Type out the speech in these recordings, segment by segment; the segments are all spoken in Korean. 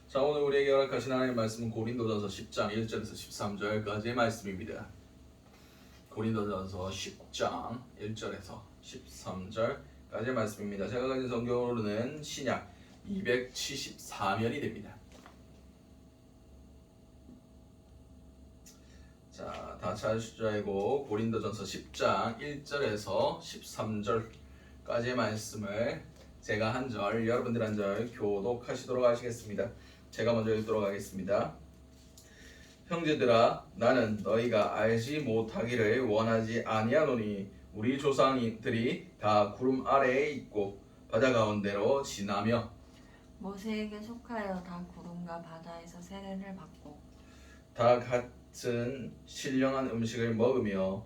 자, 오늘 우리에게 허락하신 하나님의 말씀은 고린도전서 10장 1절에서 13절까지의 말씀입니다. 고린도전서 10장 1절에서 13절까지의 말씀입니다. 제가 가진 성경으로는 신약 274면이 됩니다. 자, 다 찾으실 줄 알고 고린도전서 10장 1절에서 13절까지의 말씀을 제가 한 절, 여러분들 한 절 교독하시도록 하시겠습니다. 제가 먼저 읽도록 하겠습니다. 형제들아, 나는 너희가 알지 못하기를 원하지 아니하노니 우리 조상들이 다 구름 아래에 있고 바다 가운데로 지나며 모세에게 속하여 다 구름과 바다에서 세례를 받고 다 같은 신령한 음식을 먹으며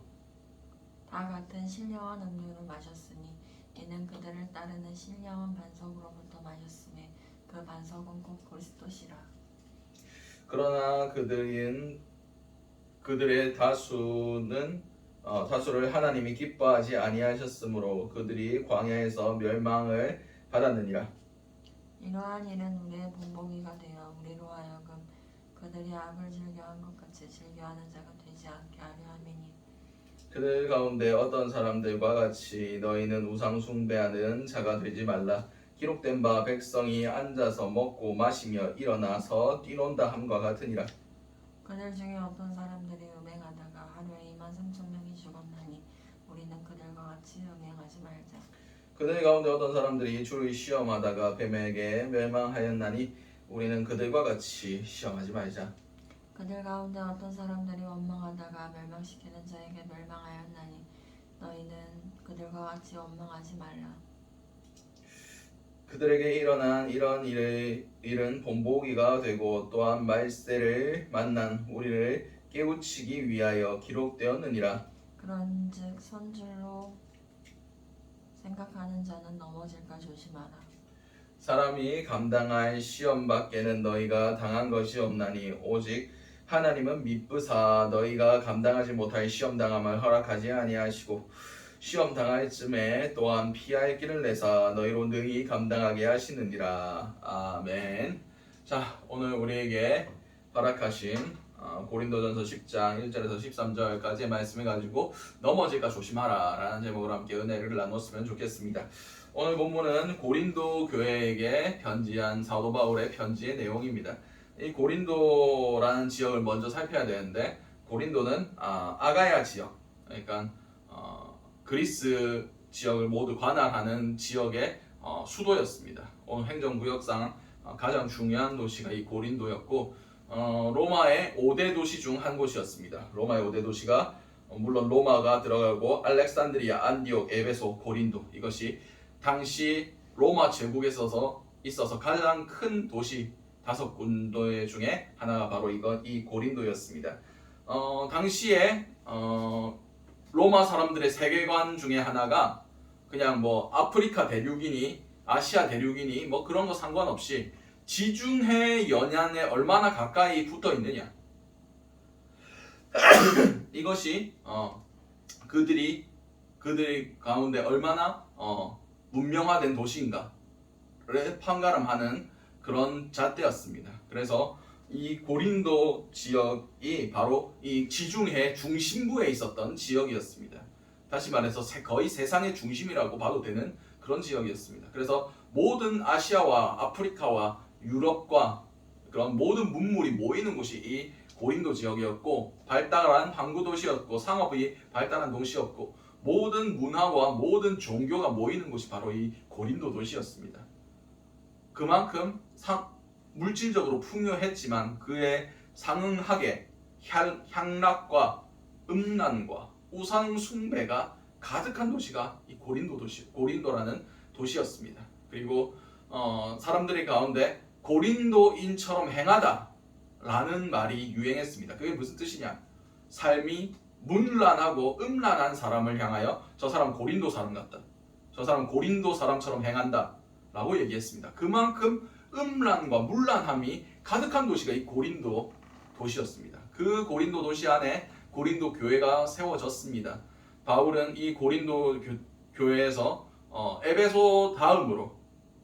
다 같은 신령한 음료를 마셨으니 이는 그들을 따르는 신령한 반석으로부터 마셨음에 그 반석은 곧 그리스도시라. 그러나 그들의 다수를 하나님이 기뻐하지 아니하셨으므로 그들이 광야에서 멸망을 받았느니라. 이러한 일은 우리의 본보기가 되어 우리로 하여금 그들이 악을 즐겨한 것 같이 즐겨하는 자가 되지 않게 하려 함이니 그들 가운데 어떤 사람들과 같이 너희는 우상 숭배하는 자가 되지 말라. 기록된 바 백성이 앉아서 먹고 마시며 일어나서 뛰논다 함과 같으니라. 그들 중에 어떤 사람들이 음행하다가 하루에 23,000명이 죽었나니 우리는 그들과 같이 음행하지 말자. 그들 가운데 어떤 사람들이 주를 시험하다가 뱀에게 멸망하였나니 우리는 그들과 같이 시험하지 말자. 그들 가운데 어떤 사람들이 원망하다가 멸망시키는 자에게 멸망하였나니 너희는 그들과 같이 원망하지 말라. 그들에게 일어난 이런 일은 본보기가 되고 또한 말세를 만난 우리를 깨우치기 위하여 기록되었느니라. 그런즉 선줄로 생각하는 자는 넘어질까 조심하라. 사람이 감당할 시험 밖에는 너희가 당한 것이 없나니 오직 하나님은 미쁘사 너희가 감당하지 못할 시험 당함을 허락하지 아니하시고 시험 당할 쯤에 또한 피할 길을 내사 너희로 능히 감당하게 하시느니라. 아멘. 자, 오늘 우리에게 허락하신 고린도전서 10장 1절에서 13절까지의 말씀을 가지고 넘어질까 조심하라 라는 제목으로 함께 은혜를 나눴으면 좋겠습니다. 오늘 본문은 고린도 교회에게 편지한 사도 바울의 편지의 내용입니다. 이 고린도라는 지역을 먼저 살펴야 되는데 고린도는 아가야 지역, 그러니까 그리스 지역을 모두 관할하는 지역의 수도였습니다. 오늘 행정구역상 가장 중요한 도시가 이 고린도였고 로마의 5대 도시 중 한 곳이었습니다. 로마의 5대 도시가 물론 로마가 들어가고 알렉산드리아, 안디옥, 에베소, 고린도, 이것이 당시 로마 제국에 있어서 가장 큰 도시 5군데 중에 하나가 바로 이 고린도였습니다. 당시에 로마 사람들의 세계관 중에 하나가 그냥 뭐 아프리카 대륙이니 아시아 대륙이니 뭐 그런 거 상관없이 지중해 연안에 얼마나 가까이 붙어 있느냐, 이것이 그들 가운데 얼마나 문명화된 도시인가를 판가름하는 그런 잣대였습니다. 그래서 이 고린도 지역이 바로 이 지중해 중심부에 있었던 지역이었습니다. 다시 말해서 거의 세상의 중심이라고 봐도 되는 그런 지역이었습니다. 그래서 모든 아시아와 아프리카와 유럽과 그런 모든 문물이 모이는 곳이 이 고린도 지역이었고, 발달한 항구 도시였고, 상업이 발달한 도시였고, 모든 문화와 모든 종교가 모이는 곳이 바로 이 고린도 도시였습니다. 그만큼 물질적으로 풍요했지만 그에 상응하게 향락과 음란과 우상 숭배가 가득한 도시가 이 고린도라는 도시였습니다. 그리고 사람들의 가운데 고린도인처럼 행하다라는 말이 유행했습니다. 그게 무슨 뜻이냐? 삶이 문란하고 음란한 사람을 향하여 저 사람 고린도 사람 같다, 저 사람 고린도 사람처럼 행한다 라고 얘기했습니다. 그만큼 음란과 문란함이 가득한 도시가 이 고린도 도시였습니다. 그 고린도 도시 안에 고린도 교회가 세워졌습니다. 바울은 이 고린도 교회에서 에베소 다음으로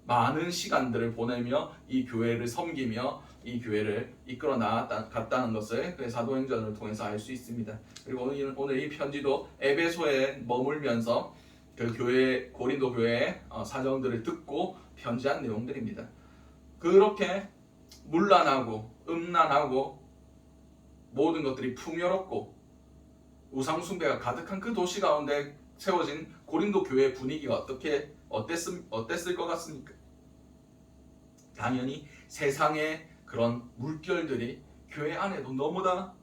많은 시간들을 보내며 이 교회를 섬기며 이 교회를 이끌어 나갔다는 것을 그 사도행전을 통해서 알 수 있습니다. 그리고 오늘 이 편지도 에베소에 머물면서 그 교회 고린도 교회의 사정들을 듣고 편지한 내용들입니다. 그렇게 문란하고 음란하고 모든 것들이 풍요롭고 우상 숭배가 가득한 그 도시 가운데 세워진 고린도 교회의 분위기가 어땠을 것 같습니까? 당연히 세상의 그런 물결들이 교회 안에도 너무나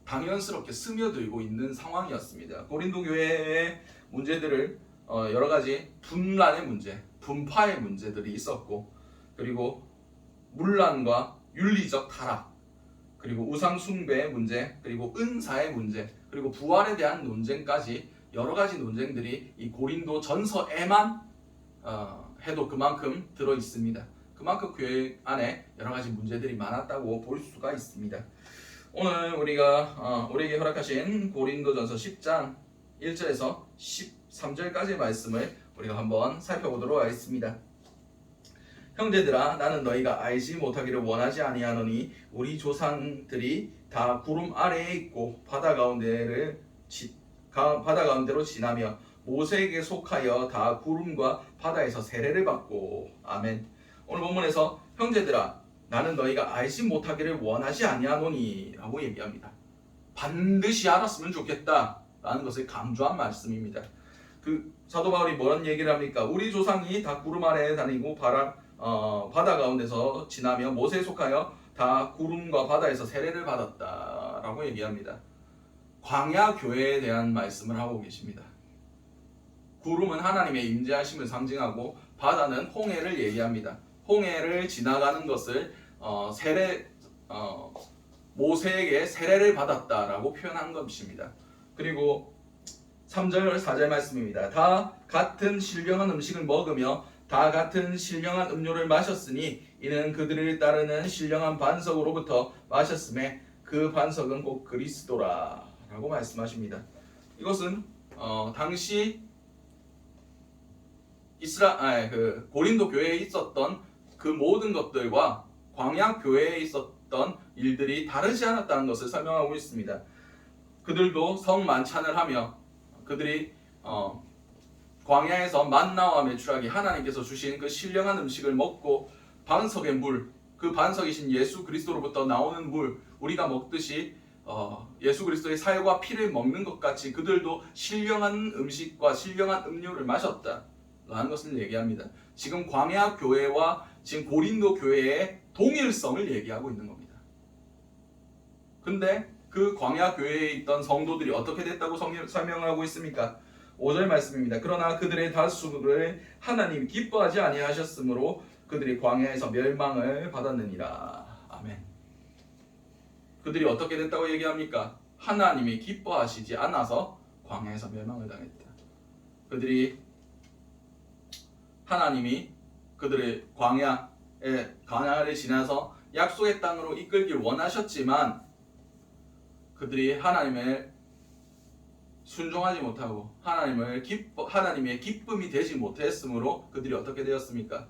당연스럽게 스며들고 있는 상황이었습니다. 고린도 교회의 문제들을 여러 가지 분란의 문제, 분파의 문제들이 있었고, 그리고 문란과 윤리적 타락, 그리고 우상 숭배의 문제, 그리고 은사의 문제, 그리고 부활에 대한 논쟁까지 여러 가지 논쟁들이 이 고린도 전서에만 해도 그만큼 들어 있습니다. 그만큼 교회 안에 여러 가지 문제들이 많았다고 볼 수가 있습니다. 오늘 우리에게 허락하신 고린도전서 10장 1절에서 13절까지의 말씀을 우리가 한번 살펴보도록 하겠습니다. 형제들아, 나는 너희가 알지 못하기를 원하지 아니하노니 우리 조상들이 다 구름 아래에 있고 바다 가운데로 지나며 모세에게 속하여 다 구름과 바다에서 세례를 받고. 아멘. 오늘 본문에서 형제들아, 나는 너희가 알지 못하기를 원하지 아니하노니 라고 얘기합니다. 반드시 알았으면 좋겠다 라는 것을 강조한 말씀입니다. 그 사도 바울이 뭐라는 얘기를 합니까? 우리 조상이 다 구름 아래에 다니고 바다 가운데서 지나며 모세에 속하여 다 구름과 바다에서 세례를 받았다 라고 얘기합니다. 광야 교회에 대한 말씀을 하고 계십니다. 구름은 하나님의 임재하심을 상징하고 바다는 홍해를 얘기합니다. 홍해를 지나가는 것을 모세에게 세례를 받았다라고 표현한 것입니다. 그리고 3절 4절 말씀입니다. 다 같은 신령한 음식을 먹으며 다 같은 신령한 음료를 마셨으니 이는 그들을 따르는 신령한 반석으로부터 마셨음에 그 반석은 곧 그리스도라 라고 말씀하십니다. 이것은 당시 고린도 교회에 있었던 그 모든 것들과 광야 교회에 있었던 일들이 다르지 않았다는 것을 설명하고 있습니다. 그들도 성만찬을 하며 그들이 광야에서 만나와 메추라기 하나님께서 주신 그 신령한 음식을 먹고 반석의 물, 그 반석이신 예수 그리스도로부터 나오는 물, 우리가 먹듯이 예수 그리스도의 살과 피를 먹는 것 같이 그들도 신령한 음식과 신령한 음료를 마셨다라는 것을 얘기합니다. 지금 광야 교회와 지금 고린도 교회의 동일성을 얘기하고 있는 겁니다. 근데 그 광야 교회에 있던 성도들이 어떻게 됐다고 설명하고 있습니까? 5절 말씀입니다. 그러나 그들의 다수를 하나님이 기뻐하지 아니하셨으므로 그들이 광야에서 멸망을 받았느니라. 아멘. 그들이 어떻게 됐다고 얘기합니까? 하나님이 기뻐하시지 않아서 광야에서 멸망을 당했다. 하나님이 그들의 광야를 지나서 약속의 땅으로 이끌길 원하셨지만 그들이 하나님을 순종하지 못하고 하나님의 기쁨이 되지 못했으므로 그들이 어떻게 되었습니까?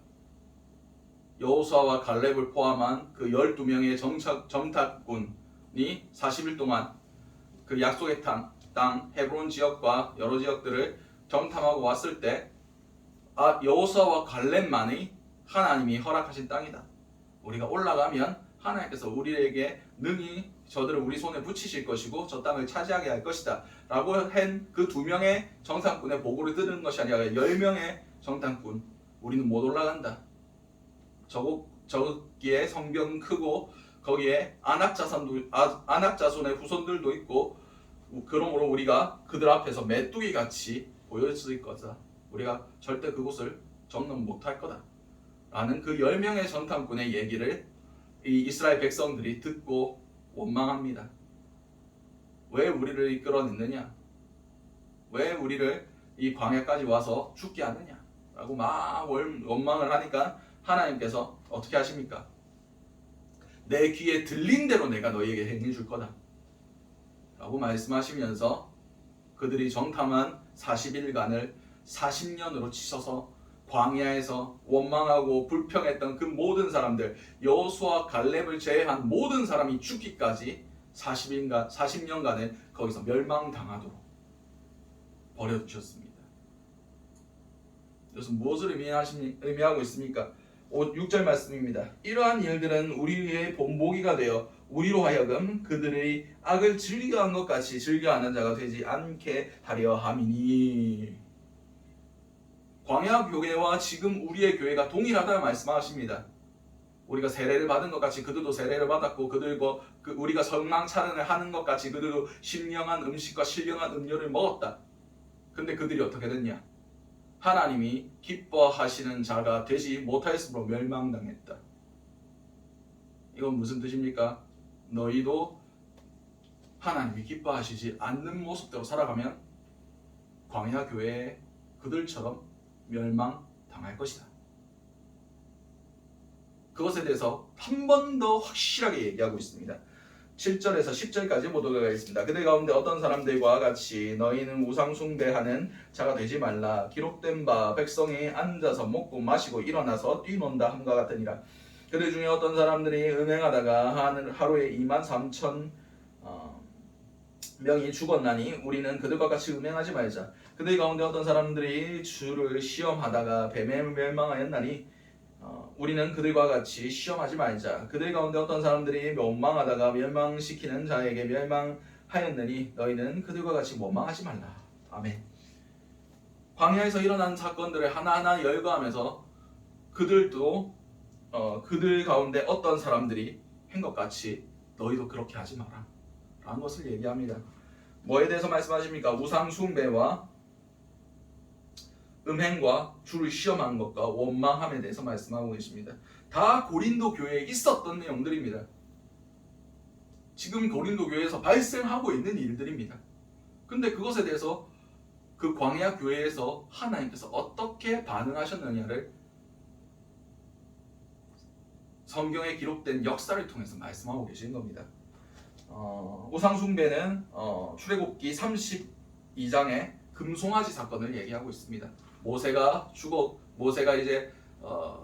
여호수아와 갈렙을 포함한 그 12명의 정탐꾼이 40일 동안 그 약속의 땅 헤브론 지역과 여러 지역들을 정탐하고 왔을 때 여호수아와 갈렙만이 하나님이 허락하신 땅이다. 우리가 올라가면 하나님께서 우리에게 능히 저들을 우리 손에 붙이실 것이고 저 땅을 차지하게 할 것이다 라고 한 그 2명의 정탐꾼의 보고를 들은 것이 아니라 10명의 정탐꾼, 우리는 못 올라간다. 저기에 성벽은 크고 거기에 안악자손의 후손들도 있고 그러므로 우리가 그들 앞에서 메뚜기 같이 보였을 거다. 우리가 절대 그곳을 점령 못할 거다 라는 그 10명의 정탐꾼의 얘기를 이 이스라엘 백성들이 듣고 원망합니다. 왜 우리를 이끌어냈느냐? 왜 우리를 이 광야까지 와서 죽게 하느냐? 라고 막 원망을 하니까 하나님께서 어떻게 하십니까? 내 귀에 들린 대로 내가 너희에게 행해줄 거다 라고 말씀하시면서 그들이 정탐한 40일간을 40년으로 치셔서 광야에서 원망하고 불평했던 그 모든 사람들, 여호수아 갈렙을 제외한 모든 사람이 죽기까지 40년간을 거기서 멸망당하도록 버려두셨습니다. 이것은 무엇을 의미하고 있습니까? 6절 말씀입니다. 이러한 일들은 우리의 본보기가 되어 우리로 하여금 그들의 악을 즐겨한 것 같이 즐겨하는 자가 되지 않게 하려 함이니. 광야 교회와 지금 우리의 교회가 동일하다는 말씀하십니다. 우리가 세례를 받은 것 같이 그들도 세례를 받았고, 그들과 우리가 성망찬을 하는 것 같이 그들도 신령한 음식과 신령한 음료를 먹었다. 근데 그들이 어떻게 됐냐? 하나님이 기뻐하시는 자가 되지 못하였으므로 멸망당했다. 이건 무슨 뜻입니까? 너희도 하나님이 기뻐하시지 않는 모습대로 살아가면 광야 교회에 그들처럼 멸망당할 것이다. 그것에 대해서 한 번 더 확실하게 얘기하고 있습니다. 7절에서 10절까지 보도록 하겠습니다. 그들 가운데 어떤 사람들과 같이 너희는 우상 숭배하는 자가 되지 말라. 기록된 바 백성이 앉아서 먹고 마시고 일어나서 뛰논다 함과 같으니라. 그들 중에 어떤 사람들이 음행하다가 하루에 23,000 명이 죽었나니 우리는 그들과 같이 음행하지 말자. 그들 가운데 어떤 사람들이 주를 시험하다가 뱀에 멸망하였나니 우리는 그들과 같이 시험하지 말자. 그들 가운데 어떤 사람들이 원망하다가 멸망시키는 자에게 멸망하였느니 너희는 그들과 같이 원망하지 말라. 아멘. 광야에서 일어난 사건들을 하나하나 열거하면서 그들도 그들 가운데 어떤 사람들이 한 것 같이 너희도 그렇게 하지 마라 라는 것을 얘기합니다. 뭐에 대해서 말씀하십니까? 우상 숭배와 음행과 주를 시험하는 것과 원망함에 대해서 말씀하고 계십니다. 다 고린도 교회에 있었던 내용들입니다. 지금 고린도 교회에서 발생하고 있는 일들입니다. 근데 그것에 대해서 그 광야 교회에서 하나님께서 어떻게 반응하셨느냐를 성경에 기록된 역사를 통해서 말씀하고 계신 겁니다. 우상 숭배는 출애굽기 32장의 금송아지 사건을 얘기하고 있습니다. 모세가 이제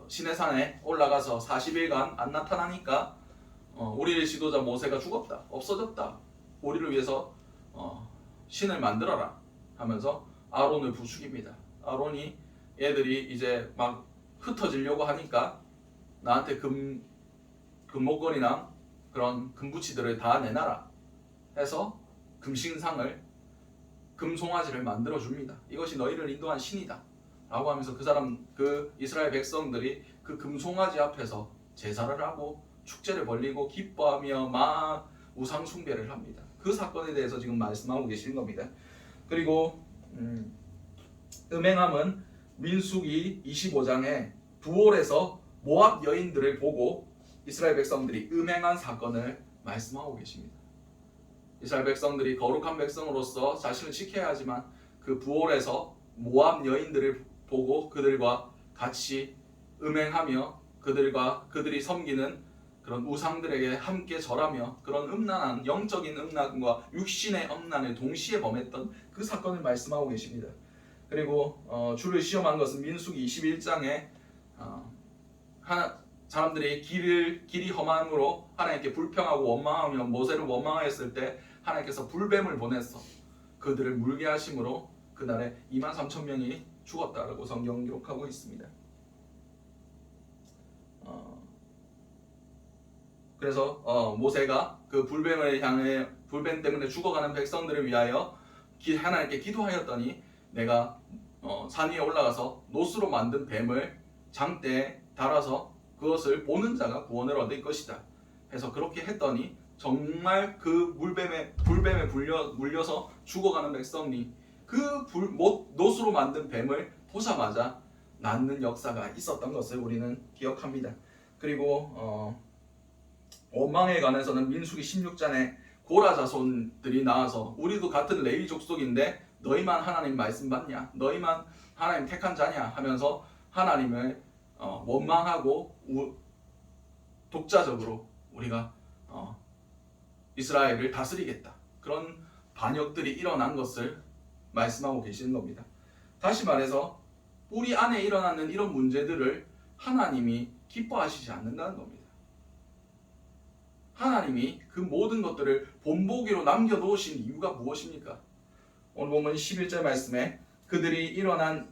시내산에 올라가서 40일간 안 나타나니까 우리의 지도자 모세가 죽었다, 없어졌다, 우리를 위해서 신을 만들어라 하면서 아론을 부추깁니다. 아론이 얘들이 이제 막 흩어지려고 하니까 나한테 금목걸이나 그런 금부치들을 다 내놔라 해서 금신상을, 금송아지를 만들어 줍니다. 이것이 너희를 인도한 신이다 라고 하면서 그 이스라엘 백성들이 그 금송아지 앞에서 제사를 하고 축제를 벌리고 기뻐하며 막 우상 숭배를 합니다. 그 사건에 대해서 지금 말씀하고 계시는 겁니다. 그리고 음행함은 민수기 25장에 부올에서 모압 여인들을 보고 이스라엘 백성들이 음행한 사건을 말씀하고 계십니다. 이스라엘 백성들이 거룩한 백성으로서 자신을 지켜야 하지만 그 부올에서 모압 여인들을 보고 그들과 같이 음행하며 그들이 섬기는 그런 우상들에게 함께 절하며 그런 음란한 영적인 음란과 육신의 음란을 동시에 범했던 그 사건을 말씀하고 계십니다. 그리고 주를 시험한 것은 민수기 21장에 사람들이 길이 험함으로 하나님께 불평하고 원망하며 모세를 원망하였을 때 하나님께서 불뱀을 보내서 그들을 물게 하심으로 그날에 23,000명이 죽었다라고 성경 기록하고 있습니다. 그래서 모세가 그 불뱀 때문에 죽어가는 백성들을 위하여 하나님께 기도하였더니 내가 산 위에 올라가서 노스로 만든 뱀을 장대에 달아서 그것을 보는 자가 구원을 얻을 것이다 해서 그렇게 했더니 정말 그 불뱀에 물려서 죽어가는 백성이 그 노스로 만든 뱀을 보자마자 낫는 역사가 있었던 것을 우리는 기억합니다. 그리고 원망에 관해서는 민수기 16장에 고라 자손들이 나와서 우리도 같은 레위 족속인데 너희만 하나님 말씀 받냐, 너희만 하나님 택한 자냐 하면서 하나님을 원망하고 독자적으로 우리가 이스라엘을 다스리겠다, 그런 반역들이 일어난 것을 말씀하고 계시는 겁니다. 다시 말해서 우리 안에 일어나는 이런 문제들을 하나님이 기뻐하시지 않는다는 겁니다. 하나님이 그 모든 것들을 본보기로 남겨놓으신 이유가 무엇입니까? 오늘 보면 11절 말씀에 그들에게 일어난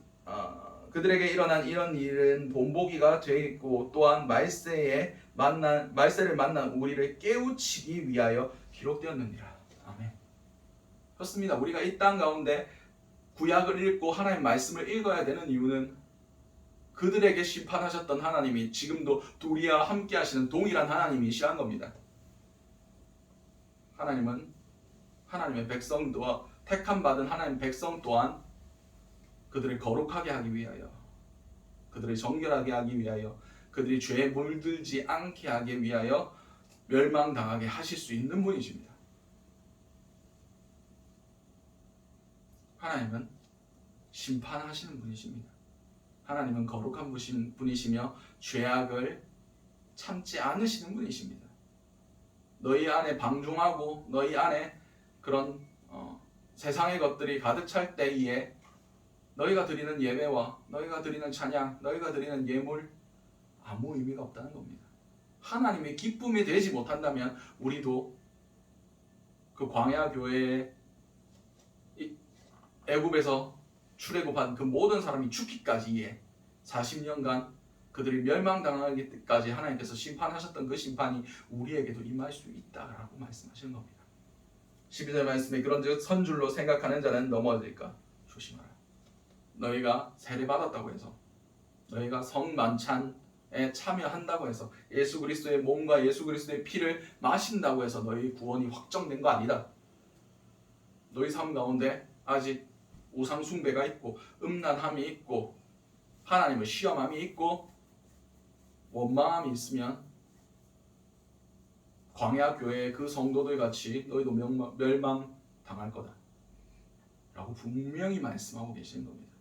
이런 일은 본보기가 되어 있고 또한 말세를 만난 우리를 깨우치기 위하여 기록되었느니라. 아멘. 그렇습니다. 우리가 이 땅 가운데 구약을 읽고 하나님의 말씀을 읽어야 되는 이유는 그들에게 심판하셨던 하나님이 지금도 우리와 함께 하시는 동일한 하나님이시란 겁니다. 하나님은 하나님의 백성도와 택함 받은 하나님의 백성 또한 그들을 거룩하게 하기 위하여, 그들을 정결하게 하기 위하여, 그들이 죄에 물들지 않게 하기 위하여 멸망당하게 하실 수 있는 분이십니다. 하나님은 심판하시는 분이십니다. 하나님은 거룩한 분이시며 죄악을 참지 않으시는 분이십니다. 너희 안에 방종하고 너희 안에 그런 세상의 것들이 가득 찰 때에 너희가 드리는 예배와 너희가 드리는 찬양, 너희가 드리는 예물 아무 의미가 없다는 겁니다. 하나님의 기쁨이 되지 못한다면 우리도 그 광야 교회에 애굽에서 출애굽한 그 모든 사람이 죽기까지의 40년간 그들이 멸망당하기 때까지 하나님께서 심판하셨던 그 심판이 우리에게도 임할 수 있다라고 말씀하시는 겁니다. 12절 말씀에 그런즉 선줄로 생각하는 자는 넘어질까 조심하라. 너희가 세례받았다고 해서, 너희가 성만찬에 참여한다고 해서, 예수 그리스도의 몸과 예수 그리스도의 피를 마신다고 해서 너희 구원이 확정된 거 아니다. 너희 삶 가운데 아직 우상 숭배가 있고 음란함이 있고 하나님을 시험함이 있고 원망함이 있으면 광야 교회의 그 성도들 같이 너희도 멸망당할 거다 라고 분명히 말씀하고 계시는 겁니다.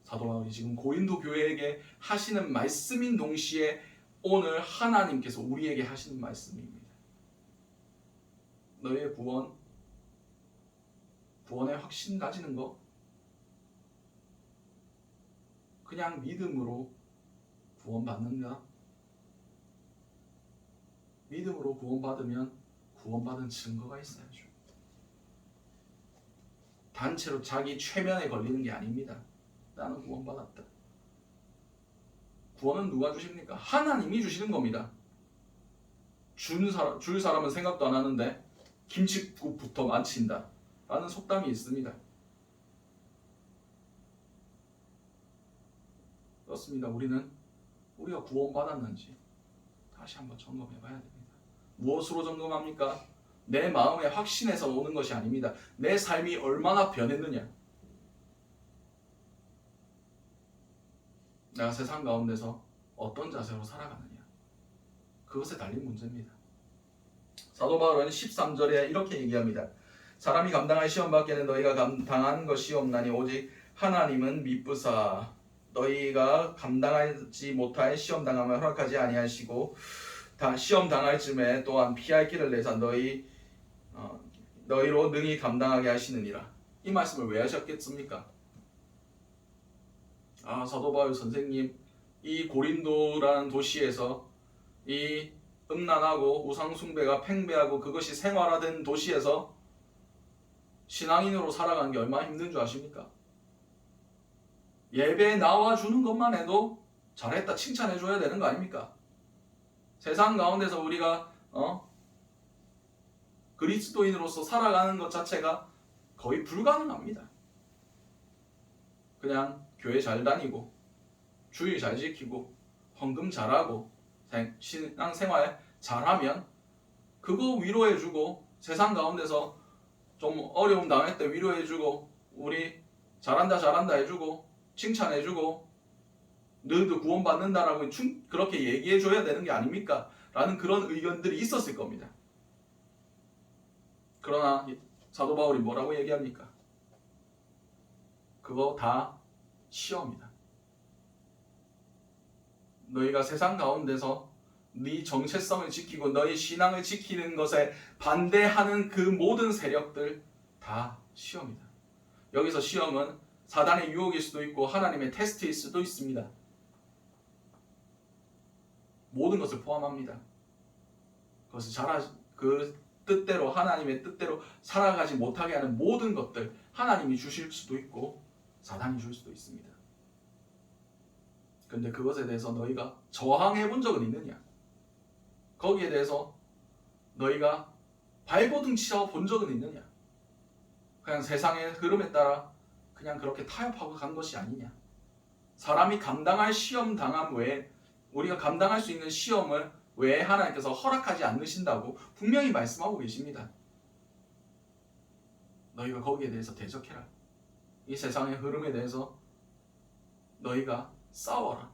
사도 바울이 지금 고린도 교회에게 하시는 말씀인 동시에 오늘 하나님께서 우리에게 하시는 말씀입니다. 너희의 구원의 확신 가지는 거 그냥 믿음으로 구원받는다. 믿음으로 구원받으면 구원받은 증거가 있어야죠. 단체로 자기 최면에 걸리는 게 아닙니다. 나는 구원받았다. 구원은 누가 주십니까? 하나님이 주시는 겁니다. 줄 사람은 생각도 안 하는데 김칫국부터 만친다 라는 속담이 있습니다. 그렇습니다. 우리가 구원받았는지 다시 한번 점검해 봐야 됩니다. 무엇으로 점검합니까? 내 마음의 확신에서 오는 것이 아닙니다. 내 삶이 얼마나 변했느냐, 내가 세상 가운데서 어떤 자세로 살아가느냐, 그것에 달린 문제입니다. 사도 바울은 13절에 이렇게 얘기합니다. 사람이 감당할 시험 밖에는 너희가 당한 것이 없나니 오직 하나님은 미쁘사 너희가 감당하지 못할 시험 당함을 허락하지 아니하시고 시험 당할 즈음에 또한 피할 길을 내사 너희로 능히 감당하게 하시느니라. 이 말씀을 왜 하셨겠습니까? 사도 바울 선생님, 이 고린도라는 도시에서 이 음란하고 우상 숭배가 팽배하고 그것이 생활화된 도시에서 신앙인으로 살아가는 게 얼마나 힘든 줄 아십니까? 예배에 나와주는 것만 해도 잘했다 칭찬해줘야 되는 거 아닙니까? 세상 가운데서 우리가 그리스도인으로서 살아가는 것 자체가 거의 불가능합니다. 그냥 교회 잘 다니고 주일 잘 지키고 헌금 잘하고 신앙생활 잘하면 그거 위로해주고, 세상 가운데서 좀 어려움 당할 때 위로해주고, 우리 잘한다 해주고 칭찬해주고 너희도 구원받는다라고 그렇게 얘기해줘야 되는 게 아닙니까? 라는 그런 의견들이 있었을 겁니다. 그러나 사도 바울이 뭐라고 얘기합니까? 그거 다 시험이다. 너희가 세상 가운데서 네 정체성을 지키고 너희 신앙을 지키는 것에 반대하는 그 모든 세력들 다 시험이다. 여기서 시험은 사단의 유혹일 수도 있고 하나님의 테스트일 수도 있습니다. 모든 것을 포함합니다. 그 뜻대로 하나님의 뜻대로 살아가지 못하게 하는 모든 것들 하나님이 주실 수도 있고 사단이 줄 수도 있습니다. 근데 그것에 대해서 너희가 저항해 본 적은 있느냐? 거기에 대해서 너희가 발버둥 치어 본 적은 있느냐? 그냥 세상의 흐름에 따라 그냥 그렇게 타협하고 간 것이 아니냐? 사람이 감당할 시험 당함 외에 우리가 감당할 수 있는 시험을 왜 하나님께서 허락하지 않으신다고 분명히 말씀하고 계십니다. 너희가 거기에 대해서 대적해라. 이 세상의 흐름에 대해서 너희가 싸워라.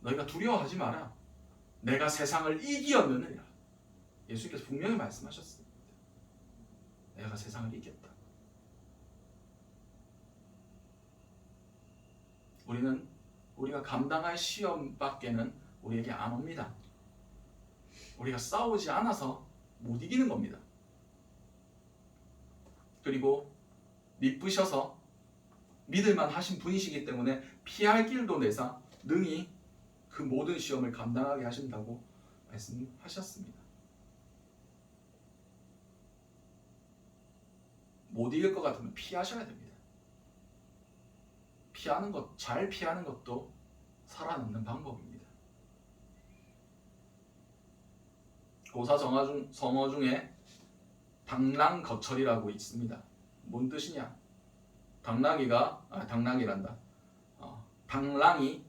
너희가 두려워하지 마라. 내가 세상을 이기었느니라. 예수님께서 분명히 말씀하셨습니다. 내가 세상을 이겼다. 우리가 감당할 시험밖에는 우리에게 안 옵니다. 우리가 싸우지 않아서 못 이기는 겁니다. 그리고 믿으셔서 믿을만 하신 분이시기 때문에 피할 길도 내사 능히 그 모든 시험을 감당하게 하신다고 말씀하셨습니다. 못 이길 것 같으면 피하셔야 됩니다. 잘 피하는 것도 살아남는 방법입니다. 고사 성어 중에 당랑거철이라고 있습니다. 뭔 뜻이냐? 당랑이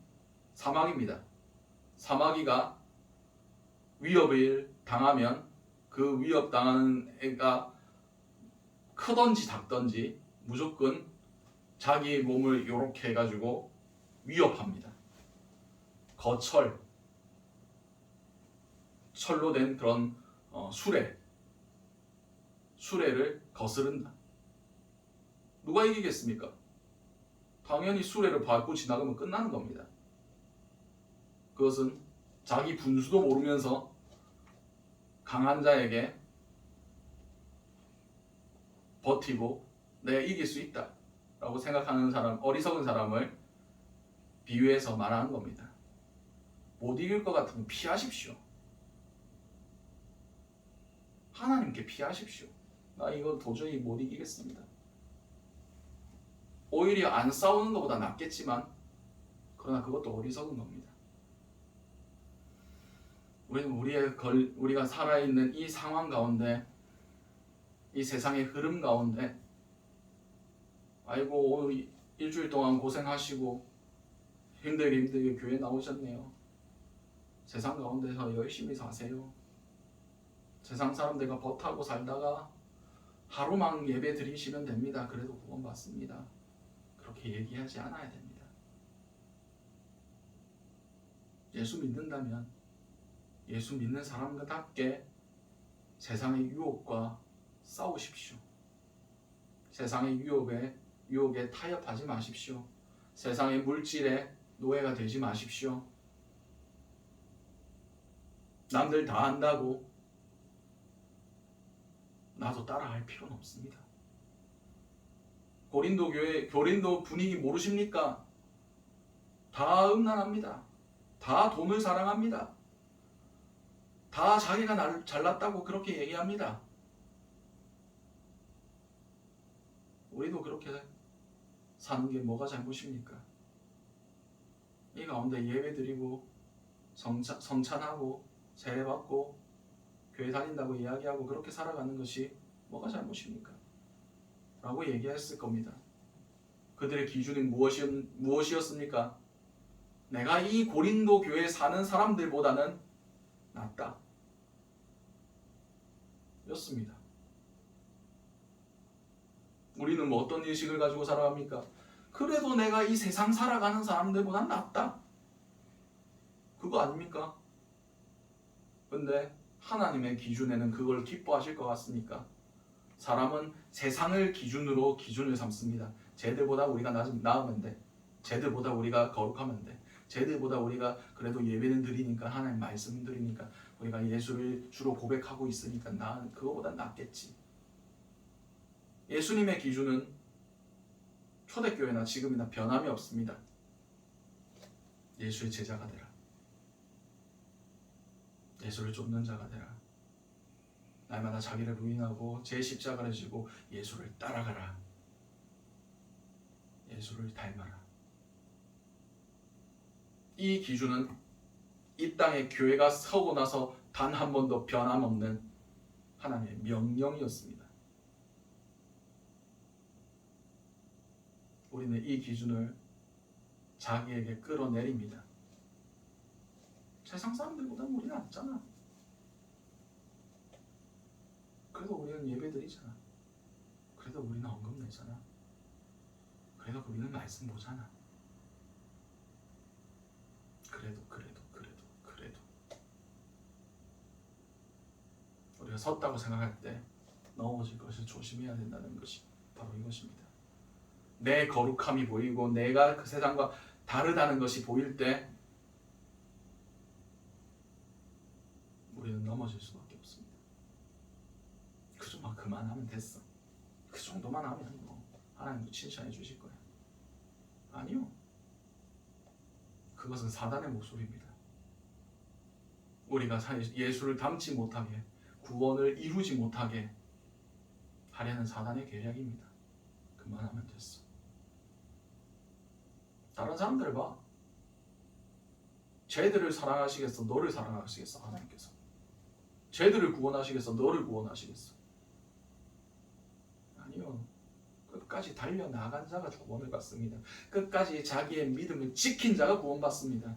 사마귀입니다. 사마귀가 위협을 당하면 그 위협 당하는 애가 크던지 작던지 무조건 자기 몸을 이렇게 해가지고 위협합니다. 철로 된 그런 수레를 거스른다. 누가 이기겠습니까? 당연히 수레를 밟고 지나가면 끝나는 겁니다. 그것은 자기 분수도 모르면서 강한 자에게 버티고 내가 이길 수 있다 라고 생각하는 사람, 어리석은 사람을 비유해서 말하는 겁니다. 못 이길 것 같으면 피하십시오. 하나님께 피하십시오. 나 이거 도저히 못 이기겠습니다. 오히려 안 싸우는 것보다 낫겠지만 그러나 그것도 어리석은 겁니다. 우리는 우리가 살아있는 이 상황 가운데 이 세상의 흐름 가운데 아이고 오늘 일주일 동안 고생하시고 힘들게 교회 나오셨네요. 세상 가운데서 열심히 사세요. 세상 사람들과 벗하고 살다가 하루만 예배 드리시면 됩니다. 그래도 구원 받습니다. 그렇게 얘기하지 않아야 됩니다. 예수 믿는다면 예수 믿는 사람답게 세상의 유혹과 싸우십시오. 세상의 유혹에 타협하지 마십시오. 세상의 물질에 노예가 되지 마십시오. 남들 다 한다고 나도 따라할 필요는 없습니다. 고린도 분위기 모르십니까? 다 음란합니다. 다 돈을 사랑합니다. 다 자기가 잘났다고 그렇게 얘기합니다. 우리도 그렇게 사는 게 뭐가 잘못입니까? 이 가운데 예배드리고 성찬하고 세례받고 교회 다닌다고 이야기하고 그렇게 살아가는 것이 뭐가 잘못입니까? 라고 얘기했을 겁니다. 그들의 기준이 무엇이었습니까? 내가 이 고린도 교회에 사는 사람들보다는 낫다 였습니다. 우리는 뭐 어떤 인식을 가지고 살아갑니까? 그래도 내가 이 세상 살아가는 사람들보다 낫다. 그거 아닙니까? 근데 하나님의 기준에는 그걸 기뻐하실 것 같습니까? 사람은 세상을 기준을 삼습니다. 쟤들보다 우리가 나으면 돼. 쟤들보다 우리가 거룩하면 돼. 쟤들보다 우리가 그래도 예배는 드리니까 하나님 말씀 드리니까 우리가 예수를 주로 고백하고 있으니까 나 그거보다 낫겠지. 예수님의 기준은 초대교회나 지금이나 변함이 없습니다. 예수의 제자가 되라. 예수를 쫓는 자가 되라. 날마다 자기를 부인하고 제 십자가를 지고 예수를 따라가라. 예수를 닮아라. 이 기준은 이 땅에 교회가 서고 나서 단 한 번도 변함없는 하나님의 명령이었습니다. 우리는 이 기준을 자기에게 끌어내립니다. 세상 사람들보다 우리는 낫잖아. 그래도 우리는 예배드리잖아. 그래도 우리는 헌금 내잖아. 그래도 우리는 말씀 보잖아. 그래도 우리가 섰다고 생각할 때 넘어질 것을 조심해야 된다는 것이 바로 이것입니다. 내 거룩함이 보이고 내가 그 세상과 다르다는 것이 보일 때 우리는 넘어질 수밖에 없습니다. 그만하면 됐어. 그 정도만 하면 뭐 하나님도 칭찬해 주실 거야. 아니요. 그것은 사단의 목소리입니다. 우리가 예수를 닮지 못하게, 구원을 이루지 못하게 하려는 사단의 계략입니다. 그만하면 됐어. 다른 사람들 봐. 쟤들을 사랑하시겠어? 너를 사랑하시겠어? 하나님께서. 쟤들을 구원하시겠어? 너를 구원하시겠어? 아니요. 끝까지 달려나간 자가 구원을 받습니다. 끝까지 자기의 믿음을 지킨 자가 구원받습니다.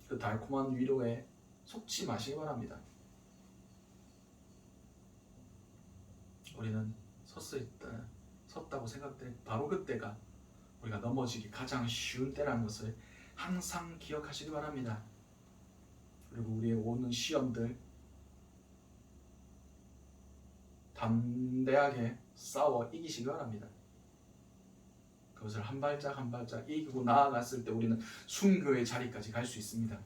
그 달콤한 위로에 속지 마시기 바랍니다. 우리는 섰다고 생각될 바로 그때가 우리가 넘어지기 가장 쉬운 때라는 것을 항상 기억하시기 바랍니다. 그리고 우리의 오는 시험들 담대하게 싸워 이기시기 바랍니다. 그것을 한 발짝 한 발짝 이기고 나아갔을 때 우리는 순교의 자리까지 갈 수 있습니다.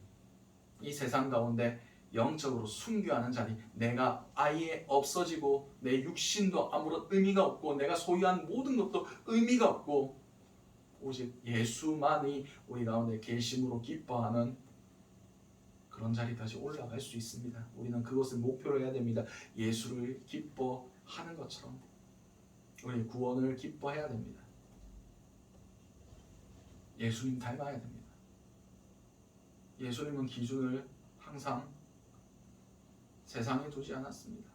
이 세상 가운데 영적으로 순교하는 자리, 내가 아예 없어지고 내 육신도 아무런 의미가 없고 내가 소유한 모든 것도 의미가 없고 오직 예수만이 우리 가운데 계심으로 기뻐하는 그런 자리까지 올라갈 수 있습니다. 우리는 그것을 목표로 해야 됩니다. 예수를 기뻐하는 것처럼 우리 구원을 기뻐해야 됩니다. 예수님 닮아야 됩니다. 예수님은 기준을 항상 세상에 두지 않았습니다.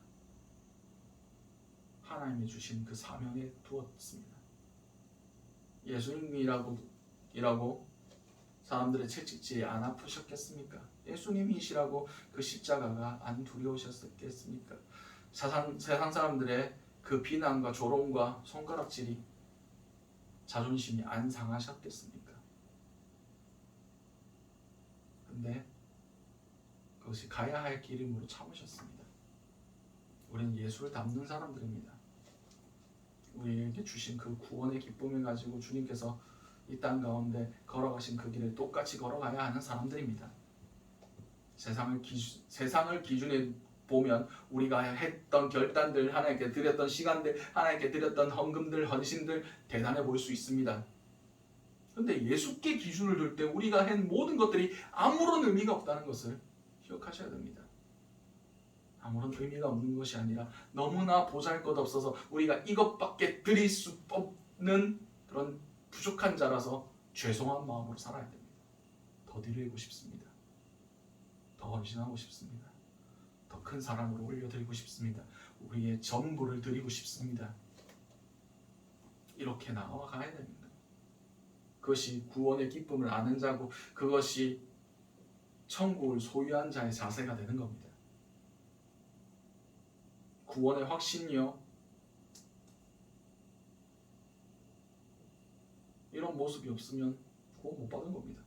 하나님이 주신 그 사명에 두었습니다. 예수님이라고 사람들의 채찍질에 안 아프셨겠습니까? 예수님이시라고 그 십자가가 안 두려우셨겠습니까? 세상 사람들의 그 비난과 조롱과 손가락질이 자존심이 안 상하셨겠습니까? 근데 그것이 가야 할 길임으로 참으셨습니다. 우리는 예수를 닮는 사람들입니다. 우리에게 주신 그 구원의 기쁨을 가지고 주님께서 이 땅 가운데 걸어가신 그 길을 똑같이 걸어가야 하는 사람들입니다. 세상을 기준에 보면 우리가 했던 결단들, 하나님께 드렸던 시간들, 하나님께 드렸던 헌금들, 헌신들 대단해 보일 수 있습니다. 그런데 예수께 기준을 둘 때 우리가 한 모든 것들이 아무런 의미가 없다는 것을 기억하셔야 됩니다. 아무런 의미가 없는 것이 아니라 너무나 보잘것없어서 우리가 이것밖에 드릴 수 없는 그런 부족한 자라서 죄송한 마음으로 살아야 됩니다. 더 드리고 싶습니다. 더 헌신하고 싶습니다. 더 큰 사랑으로 올려드리고 싶습니다. 우리의 전부를 드리고 싶습니다. 이렇게 나아가야 됩니다. 그것이 구원의 기쁨을 아는 자고 그것이 천국을 소유한 자의 자세가 되는 겁니다. 구원의 확신이요, 이런 모습이 없으면 구원 못 받은 겁니다.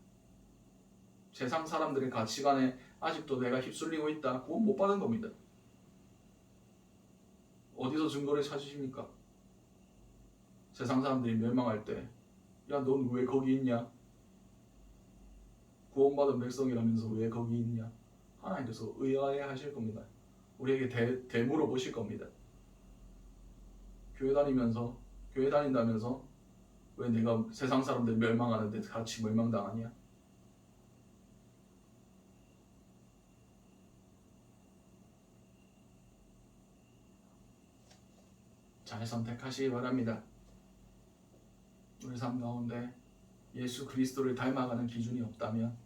세상 사람들의 가치관에 아직도 내가 휩쓸리고 있다, 구원 못 받은 겁니다. 어디서 증거를 찾으십니까? 세상 사람들이 멸망할 때, 야, 넌 왜 거기 있냐? 구원받은 백성이라면서 왜 거기 있냐? 하나님께서 의아해 하실 겁니다. 우리에게 되물어 보실 겁니다. 교회 다니면서 교회 다닌다면서 왜 내가 세상 사람들 멸망하는데 같이 멸망당하냐? 잘 선택하시기 바랍니다. 우리 삶 가운데 예수 그리스도를 닮아가는 기준이 없다면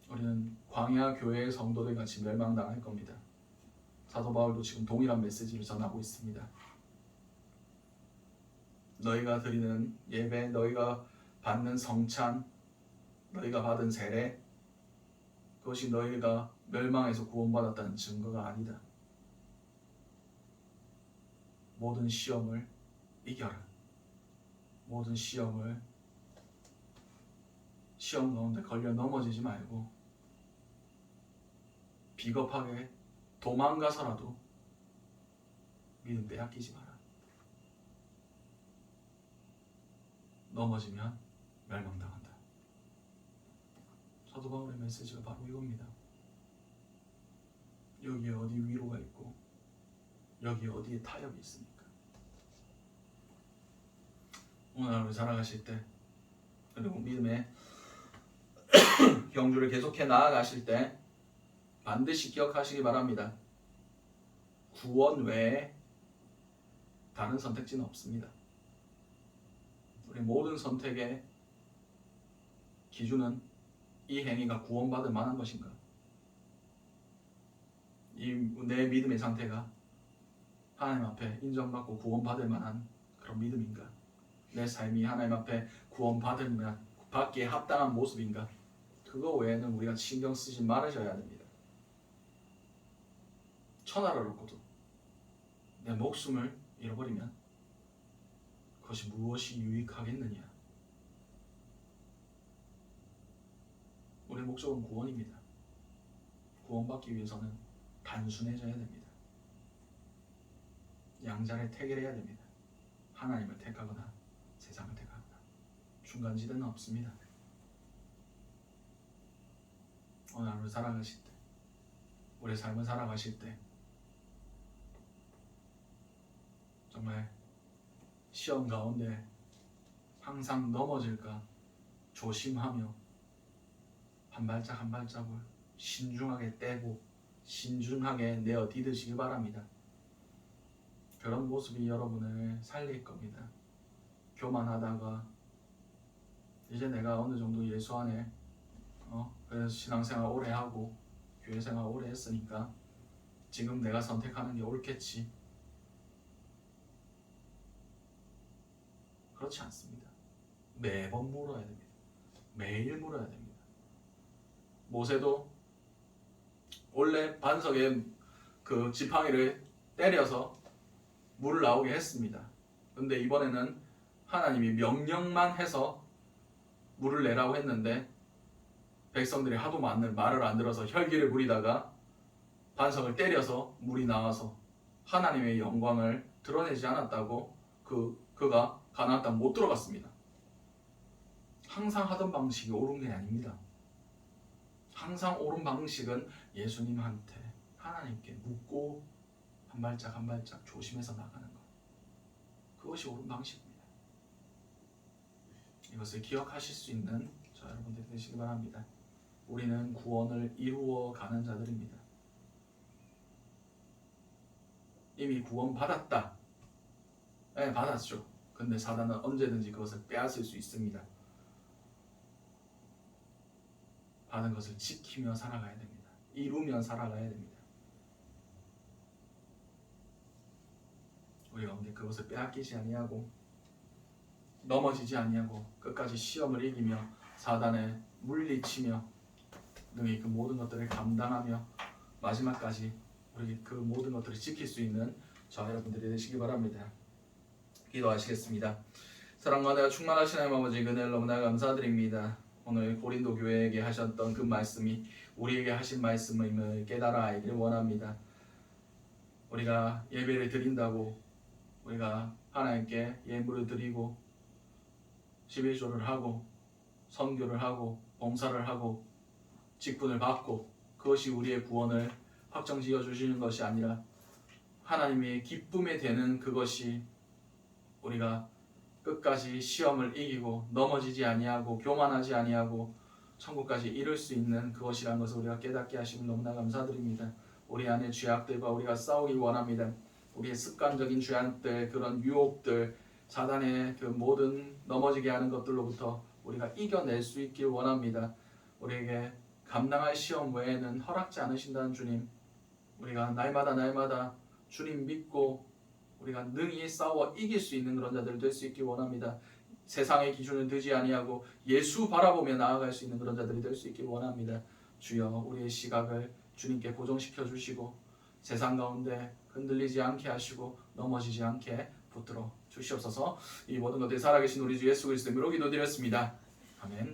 우리는 광야 교회의 성도들 같이 멸망당할 겁니다. 사도 바울도 지금 동일한 메시지를 전하고 있습니다. 너희가 드리는 예배, 너희가 받는 성찬, 너희가 받은 세례, 그것이 너희가 멸망에서 구원받았다는 증거가 아니다. 모든 시험을 이겨라. 모든 시험 가운데 걸려 넘어지지 말고 비겁하게 도망가서라도 믿음 빼앗기지 마라. 넘어지면 멸망당한다. 사도 바울의 메시지가 바로 이겁니다. 여기에 어디 위로가 있고 여기에 어디에 타협이 있습니까? 오늘 하루 살아가실 때 그리고 믿음의 경주를 계속해 나아가실 때 반드시 기억하시기 바랍니다. 구원 외에 다른 선택지는 없습니다. 우리 모든 선택의 기준은 이 행위가 구원받을 만한 것인가? 내 믿음의 상태가 하나님 앞에 인정받고 구원받을 만한 그런 믿음인가? 내 삶이 하나님 앞에 구원받기에 합당한 모습인가? 그거 외에는 우리가 신경 쓰지 말으셔야 됩니다. 천하를 얻고도 내 목숨을 잃어버리면 그것이 무엇이 유익하겠느냐? 우리의 목적은 구원입니다. 구원받기 위해서는 단순해져야 됩니다. 양자를 택해야 됩니다. 하나님을 택하거나 세상을 택하거나 중간지대는 없습니다. 오늘 하루 살아가실 때, 우리의 삶을 살아가실 때 정말 시험 가운데 항상 넘어질까 조심하며 한 발짝 한 발짝을 신중하게 떼고 신중하게 내어 디드시길 바랍니다. 그런 모습이 여러분을 살릴 겁니다. 교만하다가 이제 내가 어느 정도 예수 안에 그래서 신앙생활 오래 하고 교회생활 오래 했으니까 지금 내가 선택하는 게 옳겠지. 그렇지 않습니다. 매번 물어야 됩니다. 매일 물어야 됩니다. 모세도 원래 반석에 그 지팡이를 때려서 물을 나오게 했습니다. 근데 이번에는 하나님이 명령만 해서 물을 내라고 했는데 백성들이 하도 많은 말을 안 들어서 혈기를 부리다가 반석을 때려서 물이 나와서 하나님의 영광을 드러내지 않았다고 그가 가나안 땅 못 들어갔습니다. 항상 하던 방식이 옳은 게 아닙니다. 항상 옳은 방식은 예수님한테 하나님께 묻고 한 발짝 한 발짝 조심해서 나가는 것. 그것이 옳은 방식입니다. 이것을 기억하실 수 있는 저 여러분들 되시기 바랍니다. 우리는 구원을 이루어 가는 자들입니다. 이미 구원 받았다. 네, 받았죠. 근데 사단은 언제든지 그것을 빼앗을 수 있습니다. 받은 것을 지키며 살아가야 됩니다. 이루며 살아가야 됩니다. 우리 가운데 그것을 빼앗기지 아니하고 넘어지지 아니하고 끝까지 시험을 이기며 사단에 물리치며 능히 그 모든 것들을 감당하며 마지막까지 우리 그 모든 것들을 지킬 수 있는 저 여러분들이 되시기 바랍니다. 기도하시겠습니다. 사랑과 은혜가 충만하신 하나님 아버지, 그늘 너무나 감사드립니다. 오늘 고린도 교회에게 하셨던 그 말씀이 우리에게 하신 말씀임을 깨달아 알기를 원합니다. 우리가 예배를 드린다고 우리가 하나님께 예물을 드리고 11조를 하고 선교를 하고 봉사를 하고 직분을 받고 그것이 우리의 구원을 확정지어 주시는 것이 아니라 하나님의 기쁨에 되는 그것이 우리가 끝까지 시험을 이기고 넘어지지 아니하고 교만하지 아니하고 천국까지 이룰 수 있는 그것이란 것을 우리가 깨닫게 하시면 너무나 감사드립니다. 우리 안에 죄악들과 우리가 싸우기 원합니다. 우리의 습관적인 죄악들, 그런 유혹들, 사단의 그 모든 넘어지게 하는 것들로부터 우리가 이겨낼 수 있길 원합니다. 우리에게 감당할 시험 외에는 허락지 않으신다는 주님, 우리가 날마다 주님 믿고 우리가 능히 싸워 이길 수 있는 그런 자들 될 수 있길 원합니다. 세상의 기준을 두지 아니하고 예수 바라보며 나아갈 수 있는 그런 자들이 될 수 있길 원합니다. 주여, 우리의 시각을 주님께 고정시켜 주시고 세상 가운데 흔들리지 않게 하시고 넘어지지 않게 붙들어 주시옵소서. 이 모든 것들이 살아계신 우리 주 예수 그리스도 이름으로 기도드렸습니다. 아멘.